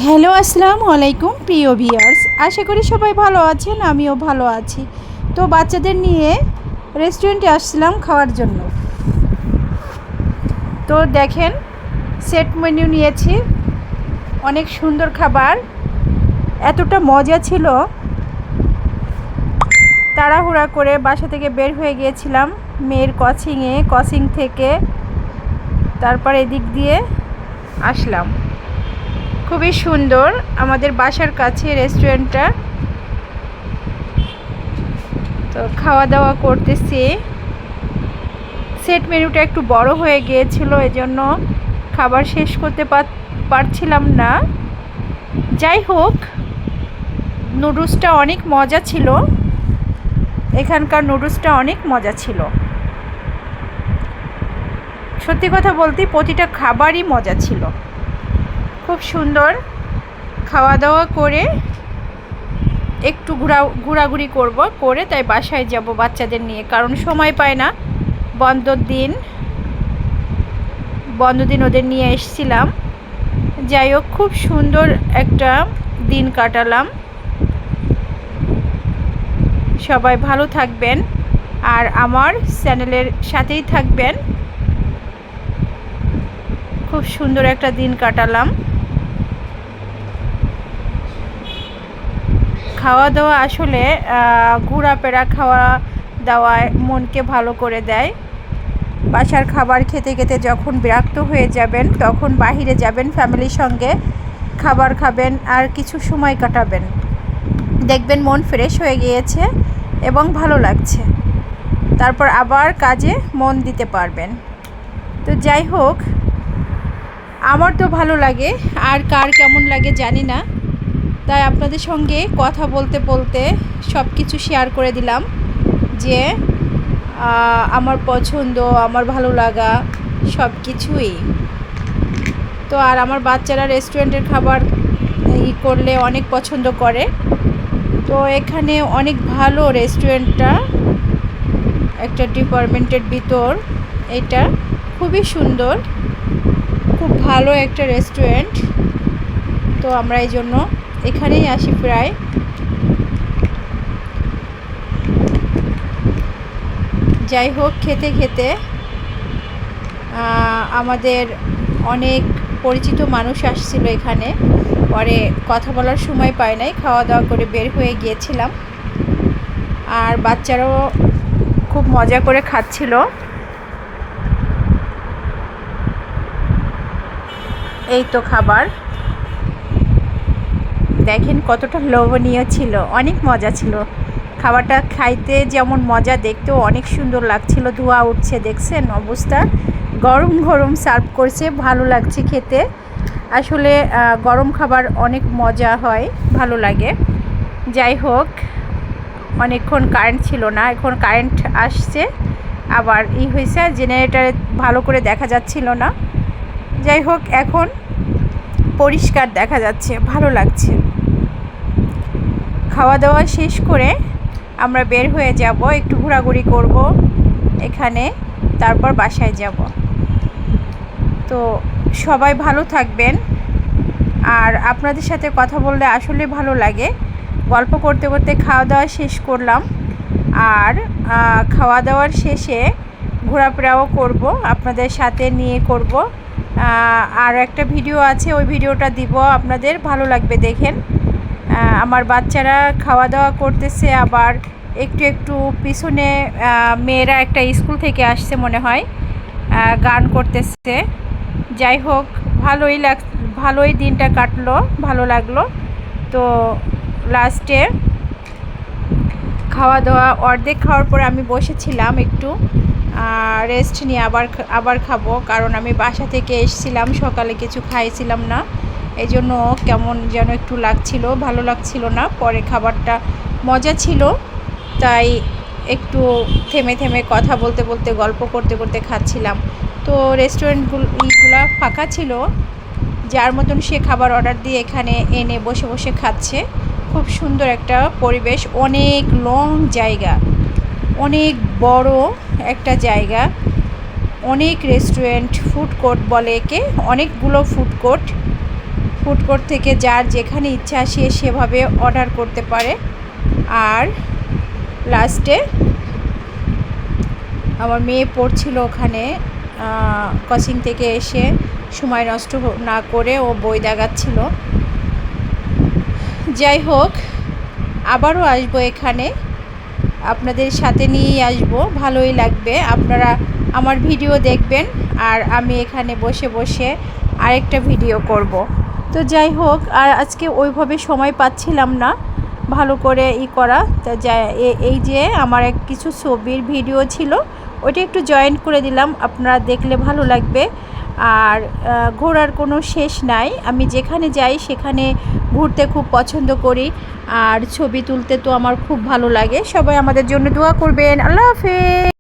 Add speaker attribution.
Speaker 1: Hello, আসসালামু আলাইকুম প্রিয় ভিউয়ার্স। আশা করি সবাই ভালো আছেন, আমিও ভালো আছি। তো বাচ্চাদের নিয়ে রেস্টুরেন্টে আসছিলাম খাওয়ার জন্য। তো দেখেন, সেট মেনু নিয়েছি, অনেক সুন্দর খাবার, এতটা মজা ছিল। তাড়াহুড়া করে বাসা থেকে বের হয়ে গিয়েছিলাম মেয়ের কোচিং থেকে তারপর এদিক দিয়ে আসলাম। খুবই সুন্দর আমাদের বাসার কাছে রেস্টুরেন্টটা। তো খাওয়া দাওয়া করতেছি। সেট মেনুটা একটু বড় হয়ে গিয়েছিল, এজন্য খাবার শেষ করতে পারছিলাম না। যাই হোক, নুডলসটা অনেক মজা ছিল, এখানকার নুডলসটা অনেক মজা ছিল। সত্যি কথা বলতে প্রতিটা খাবারই মজা ছিল, খুব সুন্দর। খাওয়া দাওয়া করে একটু ঘোরাঘুরি করে তাই বাসায় যাব বাচ্চাদের নিয়ে, কারণ সময় পায় না। বন্ধ দিন ওদের নিয়ে এসেছিলাম। যাই হোক, খুব সুন্দর একটা দিন কাটালাম। সবাই ভালো থাকবেন আর আমার চ্যানেলের সাথেই থাকবেন। খুব সুন্দর একটা দিন কাটালাম। খাওয়া দাওয়া আসলে ঘোরাফেরা খাওয়া দাওয়ায় মনকে ভালো করে দেয়। বাসার খাবার খেতে খেতে যখন বিরক্ত হয়ে যাবেন, তখন বাহিরে যাবেন, ফ্যামিলির সঙ্গে খাবার খাবেন আর কিছু সময় কাটাবেন, দেখবেন মন ফ্রেশ হয়ে গিয়েছে এবং ভালো লাগছে। তারপর আবার কাজে মন দিতে পারবেন। তো যাই হোক, আমার তো ভালো লাগে, আর কার কেমন লাগে জানি না। তাই আপনাদের সঙ্গে কথা বলতে বলতে সব কিছু শেয়ার করে দিলাম যে আমার পছন্দ, আমার ভালো লাগা সব কিছুই। তো আর আমার বাচ্চারা রেস্টুরেন্টের খাবার করলে অনেক পছন্দ করে। তো এখানে অনেক ভালো রেস্টুরেন্টটা, একটা ডিপার্টমেন্টের ভিতর। এটা খুবই সুন্দর, খুব ভালো একটা রেস্টুরেন্ট। তো আমরা এই জন্য এখানেই আসি প্রায়। যাই হোক, খেতে খেতে আমাদের অনেক পরিচিত মানুষ আসছিল এখানে। পরে কথা বলার সময় পাই নাই, খাওয়া দাওয়া করে বের হয়ে গিয়েছিলাম। আর বাচ্চারাও খুব মজা করে খাচ্ছিল। এই তো খাবার, দেখেন কতটা লোভনীয় ছিল, অনেক মজা ছিল। খাবারটা খাইতে যেমন মজা, দেখতেও অনেক সুন্দর লাগছিল। ধোঁয়া উঠছে, দেখছেন অবস্থা। গরম গরম সার্ভ করছে, ভালো লাগছে খেতে। আসলে গরম খাবার অনেক মজা হয়, ভালো লাগে। যাই হোক, অনেকক্ষণ কারেন্ট ছিল না, এখন কারেন্ট আসছে। আবার হয়েছে, জেনারেটারে ভালো করে দেখা যাচ্ছিল না। যাই হোক, এখন পরিষ্কার দেখা যাচ্ছে, ভালো লাগছে। খাওয়া দাওয়া শেষ করে আমরা বের হয়ে যাব, একটু ঘোরাঘুরি করব এখানে, তারপর বাসায় যাব। তো সবাই ভালো থাকবেন। আর আপনাদের সাথে কথা বললে আসলে ভালো লাগে। গল্প করতে করতে খাওয়া দাওয়া শেষ করলাম। আর খাওয়া দাওয়ার শেষে ঘোরাফেরাও করব, আপনাদের সাথে নিয়ে করব। আর একটা ভিডিও আছে, ওই ভিডিওটা দিব আপনাদের, ভালো লাগবে দেখেন। আমার বাচ্চারা খাওয়া দাওয়া করতেছে, আবার একটু একটু পিছনে মেয়েরা একটা স্কুল থেকে আসছে মনে হয়, গান করতেছে। যাই হোক, ভালোই দিনটা কাটলো, ভালো লাগলো। তো লাস্টে খাওয়া দাওয়া অর্ধেক খাওয়ার পরে আমি বসেছিলাম একটু রেস্ট নিয়ে, আবার খাবো, কারণ আমি বাসা থেকে এসেছিলাম, সকালে কিছু খাইছিলাম না, এই জন্য কেমন যেন একটু লাগছিল, ভালো লাগছিল না। পরে খাবারটা মজা ছিল, তাই একটু থেমে থেমে কথা বলতে বলতে, গল্প করতে করতে খাচ্ছিলাম। তো রেস্টুরেন্টগুলো ফাঁকা ছিল, যার মতন সে খাবার অর্ডার দিয়ে এখানে এনে বসে বসে খাচ্ছে। খুব সুন্দর একটা পরিবেশ, অনেক লং জায়গা, অনেক বড় একটা জায়গা, অনেক রেস্টুরেন্ট, ফুড কোর্ট বলে একে, অনেকগুলো ফুড কোর্ট। ফুড কোর্ট থেকে যার যেখানে ইচ্ছা সে সেভাবে অর্ডার করতে পারে। আর লাস্টে আমার মেয়ে পড়ছিল ওখানে, কোচিং থেকে এসে সময় নষ্ট না করে ও বই দেখাচ্ছিল। যাই হোক, আবারও আসবো এখানে, আপনাদের সাথে নিয়েই আসবো, ভালোই লাগবে। আপনারা আমার ভিডিও দেখবেন আর আমি এখানে বসে বসে আরেকটা ভিডিও করব। তো যাই হোক, আর আজকে ওইভাবে সময় পাচ্ছিলাম না ভালো করে করা। তা এই যে আমার কিছু ছবির ভিডিও ছিল, ওইটা একটু জয়েন করে দিলাম, আপনারা দেখলে ভালো লাগবে। আর ঘোরার কোনো শেষ নাই, আমি যেখানে যাই সেখানে ঘুরতে খুব পছন্দ করি আর ছবি তুলতে তো আমার খুব ভালো লাগে। সবাই আমাদের জন্য দোয়া করবেন। আল্লাহ হাফেজ।